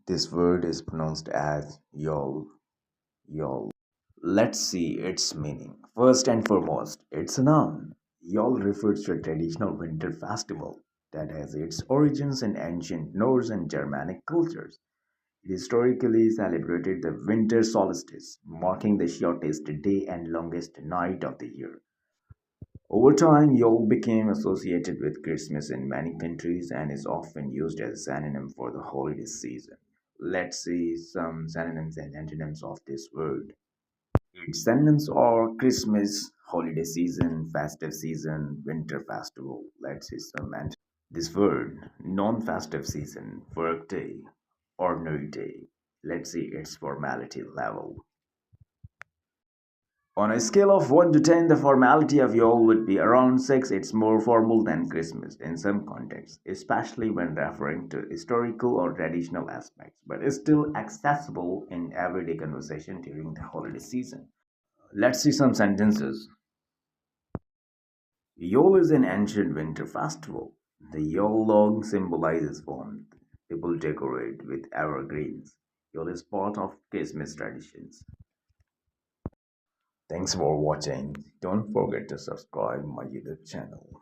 This word is pronounced as Yule. Yule. Let's see its meaning. First and foremost, it's a noun. Yule refers to a traditional winter festival that has its origins in ancient Norse and Germanic cultures. It historically celebrated the winter solstice, marking the shortest day and longest night of the year. Over time, Yule became associated with Christmas in many countries and is often used as a synonym for the holiday season. Let's see some synonyms and antonyms of this word. Its synonyms are Christmas, holiday season, festive season, winter festival. Let's see some antonyms. This word, non-festive season, workday, ordinary day. Let's see its formality level. On a scale of 1 to 10, the formality of Yule would be around 6. It's more formal than Christmas in some contexts, especially when referring to historical or traditional aspects, but is still accessible in everyday conversation during the holiday season. Let's see some sentences. Yule is an ancient winter festival. The Yule log symbolizes warmth. People decorate with evergreens. Yule is part of Christmas traditions. Thanks for watching. Don't forget to subscribe my YouTube channel.